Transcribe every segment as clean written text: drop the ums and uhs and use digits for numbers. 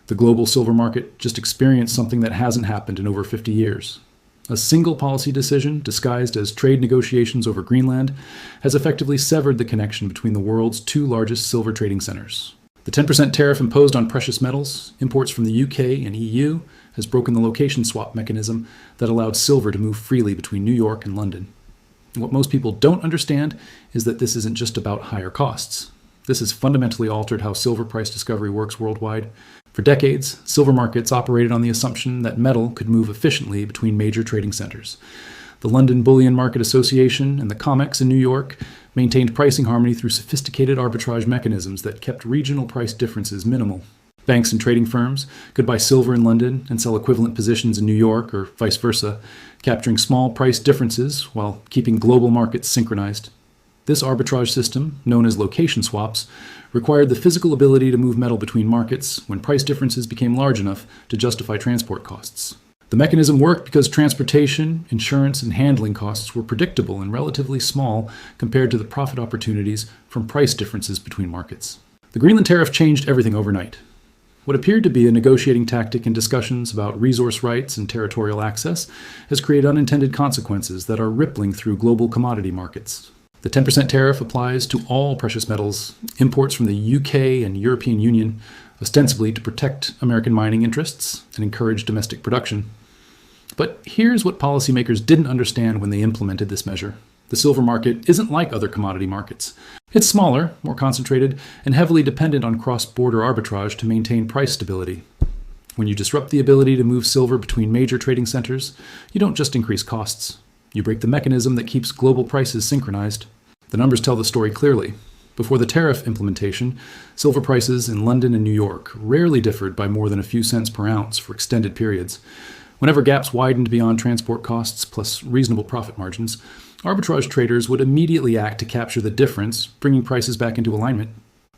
The global silver market just experienced something that hasn't happened in over 50 years. A single policy decision, disguised as trade negotiations over Greenland, has effectively severed the connection between the world's two largest silver trading centers. The 10% tariff imposed on precious metals, imports from the UK and EU, has broken the location swap mechanism that allowed silver to move freely between New York and London. And what most people don't understand is that this isn't just about higher costs. This has fundamentally altered how silver price discovery works worldwide. For decades, silver markets operated on the assumption that metal could move efficiently between major trading centers. The London Bullion Market Association and the COMEX in New York maintained pricing harmony through sophisticated arbitrage mechanisms that kept regional price differences minimal. Banks and trading firms could buy silver in London and sell equivalent positions in New York or vice versa, capturing small price differences while keeping global markets synchronized. This arbitrage system, known as location swaps, required the physical ability to move metal between markets when price differences became large enough to justify transport costs. The mechanism worked because transportation, insurance, and handling costs were predictable and relatively small compared to the profit opportunities from price differences between markets. The Greenland Tariff changed everything overnight. What appeared to be a negotiating tactic in discussions about resource rights and territorial access has created unintended consequences that are rippling through global commodity markets. The 10% tariff applies to all precious metals, imports from the UK and European Union, ostensibly to protect American mining interests and encourage domestic production. But here's what policymakers didn't understand when they implemented this measure. The silver market isn't like other commodity markets. It's smaller, more concentrated, and heavily dependent on cross-border arbitrage to maintain price stability. When you disrupt the ability to move silver between major trading centers, you don't just increase costs. You break the mechanism that keeps global prices synchronized. The numbers tell the story clearly. Before the tariff implementation, silver prices in London and New York rarely differed by more than a few cents per ounce for extended periods. Whenever gaps widened beyond transport costs plus reasonable profit margins, arbitrage traders would immediately act to capture the difference, bringing prices back into alignment.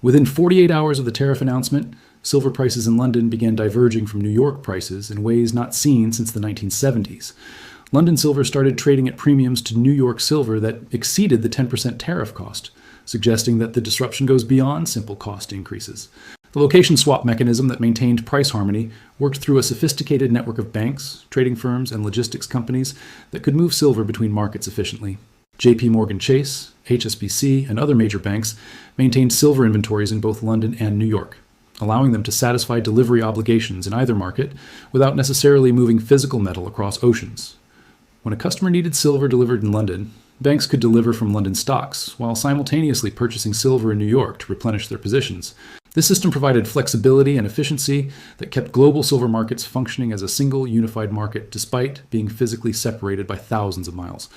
Within 48 hours of the tariff announcement, silver prices in London began diverging from New York prices in ways not seen since the 1970s. London silver started trading at premiums to New York silver that exceeded the 10% tariff cost, suggesting that the disruption goes beyond simple cost increases. The location swap mechanism that maintained price harmony worked through a sophisticated network of banks, trading firms, and logistics companies that could move silver between markets efficiently. JP Chase, HSBC, and other major banks maintained silver inventories in both London and New York, allowing them to satisfy delivery obligations in either market without necessarily moving physical metal across oceans. When a customer needed silver delivered in London, banks could deliver from London stocks while simultaneously purchasing silver in New York to replenish their positions. This system provided flexibility and efficiency that kept global silver markets functioning as a single unified market despite being physically separated by thousands of miles.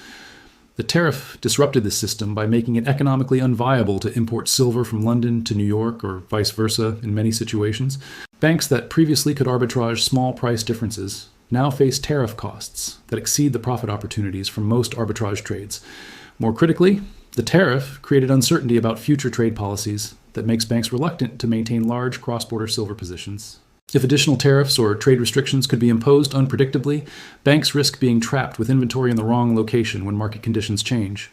The tariff disrupted this system by making it economically unviable to import silver from London to New York or vice versa in many situations. Banks that previously could arbitrage small price differences now face tariff costs that exceed the profit opportunities from most arbitrage trades. More critically, the tariff created uncertainty about future trade policies that makes banks reluctant to maintain large cross-border silver positions. If additional tariffs or trade restrictions could be imposed unpredictably, banks risk being trapped with inventory in the wrong location when market conditions change.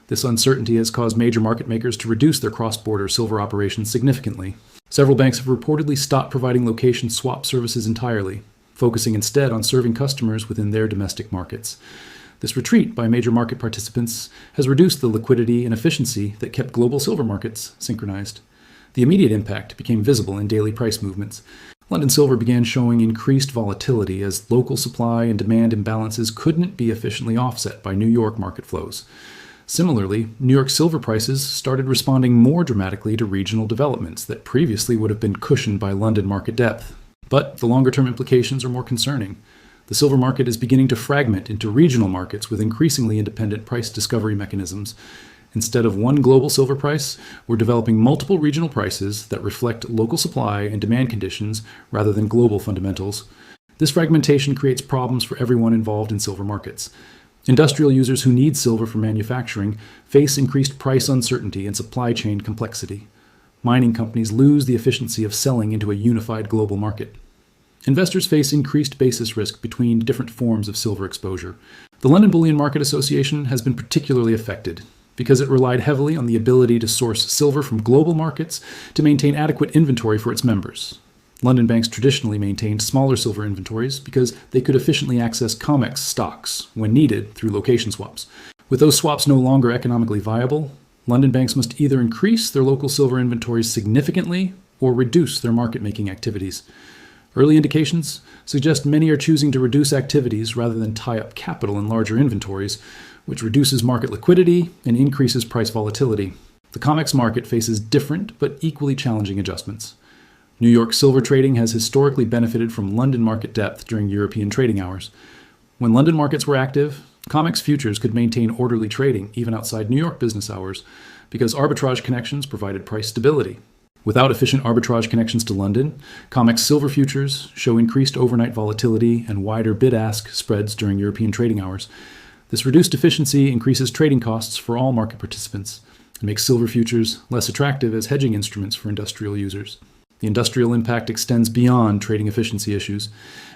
This uncertainty has caused major market makers to reduce their cross-border silver operations significantly. Several banks have reportedly stopped providing location swap services entirely, focusing instead on serving customers within their domestic markets. This retreat by major market participants has reduced the liquidity and efficiency that kept global silver markets synchronized. The immediate impact became visible in daily price movements. London silver began showing increased volatility as local supply and demand imbalances couldn't be efficiently offset by New York market flows. Similarly, New York silver prices started responding more dramatically to regional developments that previously would have been cushioned by London market depth. But the longer-term implications are more concerning. The silver market is beginning to fragment into regional markets with increasingly independent price discovery mechanisms. Instead of one global silver price, we're developing multiple regional prices that reflect local supply and demand conditions rather than global fundamentals. This fragmentation creates problems for everyone involved in silver markets. Industrial users who need silver for manufacturing face increased price uncertainty and supply chain complexity. Mining companies lose the efficiency of selling into a unified global market. Investors face increased basis risk between different forms of silver exposure. The London Bullion Market Association has been particularly affected because it relied heavily on the ability to source silver from global markets to maintain adequate inventory for its members. London banks traditionally maintained smaller silver inventories because they could efficiently access COMEX stocks when needed through location swaps. With those swaps no longer economically viable, London banks must either increase their local silver inventories significantly or reduce their market-making activities. Early indications suggest many are choosing to reduce activities rather than tie up capital in larger inventories, which reduces market liquidity and increases price volatility. The COMEX market faces different but equally challenging adjustments. New York silver trading has historically benefited from London market depth during European trading hours. When London markets were active, COMEX futures could maintain orderly trading even outside New York business hours because arbitrage connections provided price stability. Without efficient arbitrage connections to London, COMEX silver futures show increased overnight volatility and wider bid-ask spreads during European trading hours. This reduced efficiency increases trading costs for all market participants and makes silver futures less attractive as hedging instruments for industrial users. The industrial impact extends beyond trading efficiency issues.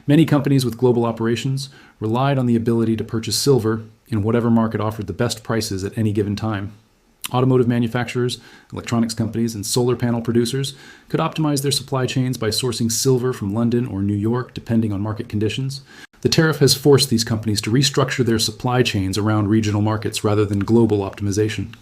Many companies with global operations relied on the ability to purchase silver in whatever market offered the best prices at any given time. Automotive manufacturers, electronics companies, and solar panel producers could optimize their supply chains by sourcing silver from London or New York, depending on market conditions. The tariff has forced these companies to restructure their supply chains around regional markets rather than global optimization.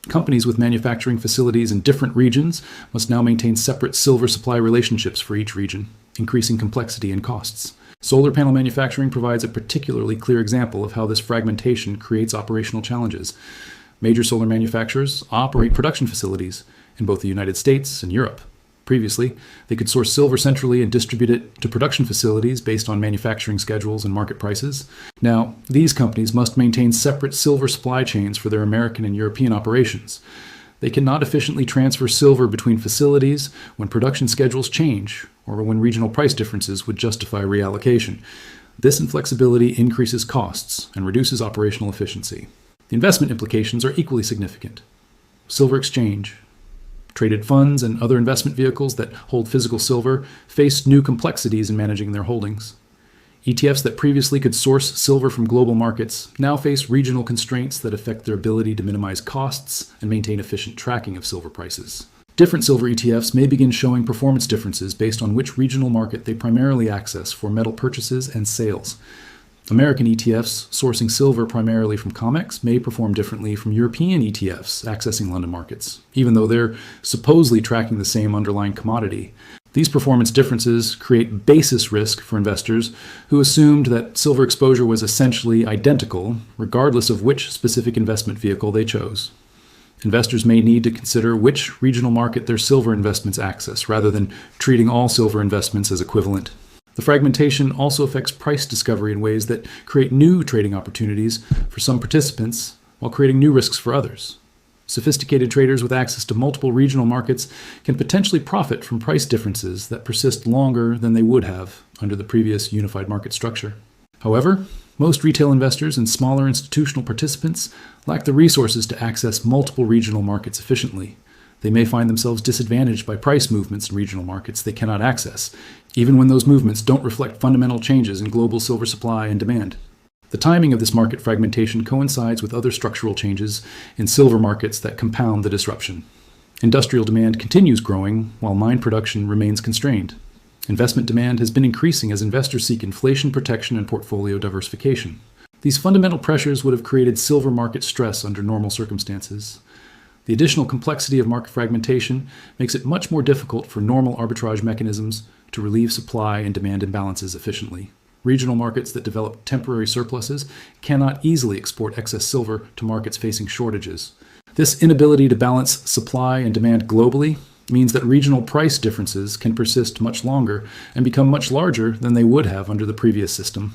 Companies with manufacturing facilities in different regions must now maintain separate silver supply relationships for each region, increasing complexity and costs. Solar panel manufacturing provides a particularly clear example of how this fragmentation creates operational challenges. Major solar manufacturers operate production facilities in both the United States and Europe. Previously, they could source silver centrally and distribute it to production facilities based on manufacturing schedules and market prices. Now, these companies must maintain separate silver supply chains for their American and European operations. They cannot efficiently transfer silver between facilities when production schedules change or when regional price differences would justify reallocation. This inflexibility increases costs and reduces operational efficiency. The investment implications are equally significant. Silver exchange, traded funds, and other investment vehicles that hold physical silver face new complexities in managing their holdings. ETFs that previously could source silver from global markets now face regional constraints that affect their ability to minimize costs and maintain efficient tracking of silver prices. Different silver ETFs may begin showing performance differences based on which regional market they primarily access for metal purchases and sales. American ETFs sourcing silver primarily from COMEX may perform differently from European ETFs accessing London markets, even though they're supposedly tracking the same underlying commodity. These performance differences create basis risk for investors who assumed that silver exposure was essentially identical, regardless of which specific investment vehicle they chose. Investors may need to consider which regional market their silver investments access, rather than treating all silver investments as equivalent. The fragmentation also affects price discovery in ways that create new trading opportunities for some participants while creating new risks for others. Sophisticated traders with access to multiple regional markets can potentially profit from price differences that persist longer than they would have under the previous unified market structure. However, most retail investors and smaller institutional participants lack the resources to access multiple regional markets efficiently. They may find themselves disadvantaged by price movements in regional markets they cannot access, even when those movements don't reflect fundamental changes in global silver supply and demand. The timing of this market fragmentation coincides with other structural changes in silver markets that compound the disruption. Industrial demand continues growing while mine production remains constrained. Investment demand has been increasing as investors seek inflation protection and portfolio diversification. These fundamental pressures would have created silver market stress under normal circumstances. The additional complexity of market fragmentation makes it much more difficult for normal arbitrage mechanisms to relieve supply and demand imbalances efficiently. Regional markets that develop temporary surpluses cannot easily export excess silver to markets facing shortages. This inability to balance supply and demand globally means that regional price differences can persist much longer and become much larger than they would have under the previous system.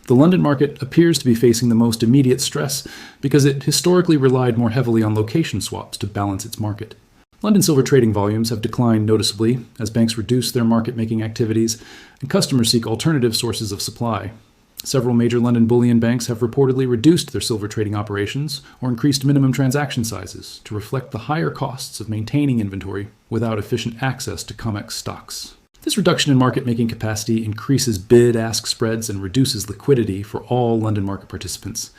The London market appears to be facing the most immediate stress because it historically relied more heavily on location swaps to balance its market. London silver trading volumes have declined noticeably as banks reduce their market-making activities and customers seek alternative sources of supply. Several major London bullion banks have reportedly reduced their silver trading operations or increased minimum transaction sizes to reflect the higher costs of maintaining inventory without efficient access to COMEX stocks. This reduction in market-making capacity increases bid-ask spreads and reduces liquidity for all London market participants.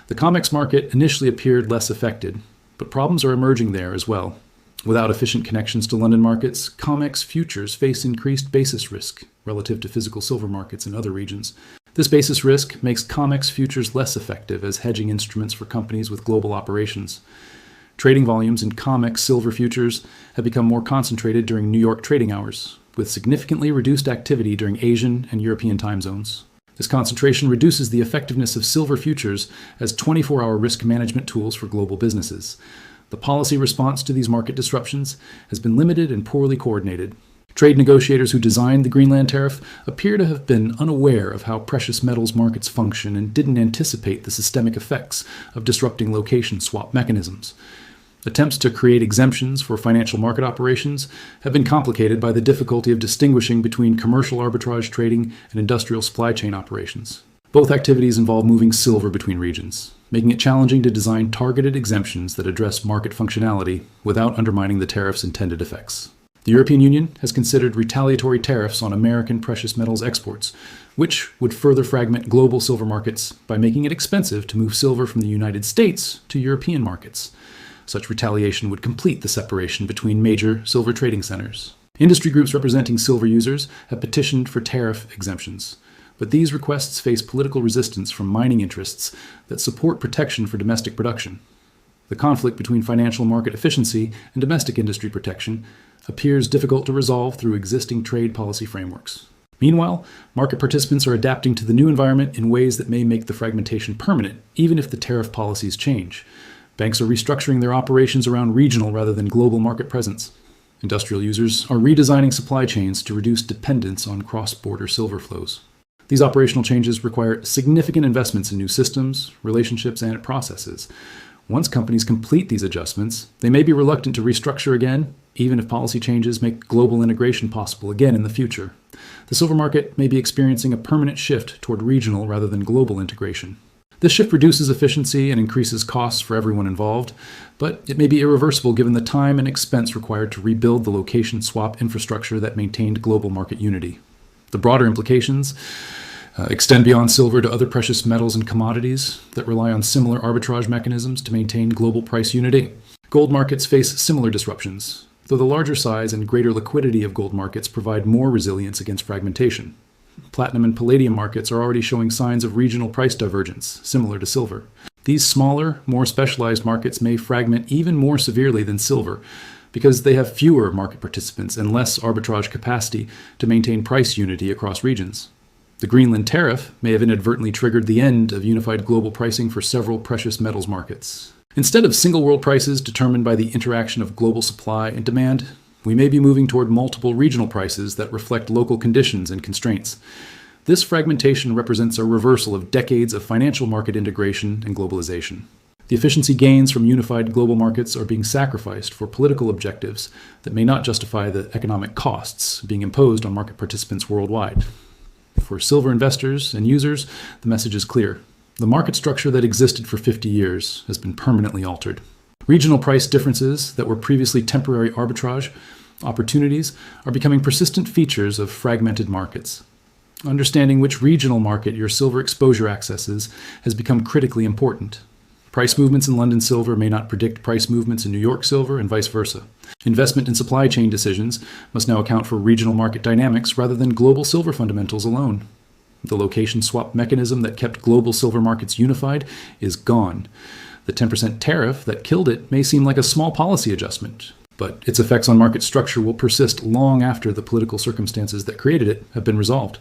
The COMEX market initially appeared less affected, but problems are emerging there as well. Without efficient connections to London markets, COMEX futures face increased basis risk relative to physical silver markets in other regions. This basis risk makes COMEX futures less effective as hedging instruments for companies with global operations. Trading volumes in COMEX silver futures have become more concentrated during New York trading hours, with significantly reduced activity during Asian and European time zones. This concentration reduces the effectiveness of silver futures as 24-hour risk management tools for global businesses. The policy response to these market disruptions has been limited and poorly coordinated. Trade negotiators who designed the Greenland Tariff appear to have been unaware of how precious metals markets function and didn't anticipate the systemic effects of disrupting location swap mechanisms. Attempts to create exemptions for financial market operations have been complicated by the difficulty of distinguishing between commercial arbitrage trading and industrial supply chain operations. Both activities involve moving silver between regions, making it challenging to design targeted exemptions that address market functionality without undermining the tariff's intended effects. The European Union has considered retaliatory tariffs on American precious metals exports, which would further fragment global silver markets by making it expensive to move silver from the United States to European markets. Such retaliation would complete the separation between major silver trading centers. Industry groups representing silver users have petitioned for tariff exemptions, but these requests face political resistance from mining interests that support protection for domestic production. The conflict between financial market efficiency and domestic industry protection appears difficult to resolve through existing trade policy frameworks. Meanwhile, market participants are adapting to the new environment in ways that may make the fragmentation permanent, even if the tariff policies change. Banks are restructuring their operations around regional rather than global market presence. Industrial users are redesigning supply chains to reduce dependence on cross-border silver flows. These operational changes require significant investments in new systems, relationships, and processes. Once companies complete these adjustments, they may be reluctant to restructure again, even if policy changes make global integration possible again in the future. The silver market may be experiencing a permanent shift toward regional rather than global integration. This shift reduces efficiency and increases costs for everyone involved, but it may be irreversible given the time and expense required to rebuild the location swap infrastructure that maintained global market unity. The broader implications extend beyond silver to other precious metals and commodities that rely on similar arbitrage mechanisms to maintain global price unity. Gold markets face similar disruptions, though the larger size and greater liquidity of gold markets provide more resilience against fragmentation. Platinum and palladium markets are already showing signs of regional price divergence, similar to silver. These smaller, more specialized markets may fragment even more severely than silver because they have fewer market participants and less arbitrage capacity to maintain price unity across regions. The Greenland Tariff may have inadvertently triggered the end of unified global pricing for several precious metals markets. Instead of single world prices determined by the interaction of global supply and demand, we may be moving toward multiple regional prices that reflect local conditions and constraints. This fragmentation represents a reversal of decades of financial market integration and globalization. The efficiency gains from unified global markets are being sacrificed for political objectives that may not justify the economic costs being imposed on market participants worldwide. For silver investors and users, the message is clear. The market structure that existed for 50 years has been permanently altered. Regional price differences that were previously temporary arbitrage opportunities are becoming persistent features of fragmented markets. Understanding which regional market your silver exposure accesses has become critically important. Price movements in London silver may not predict price movements in New York silver and vice versa. Investment in supply chain decisions must now account for regional market dynamics rather than global silver fundamentals alone. The location swap mechanism that kept global silver markets unified is gone. The 10% tariff that killed it may seem like a small policy adjustment, but its effects on market structure will persist long after the political circumstances that created it have been resolved.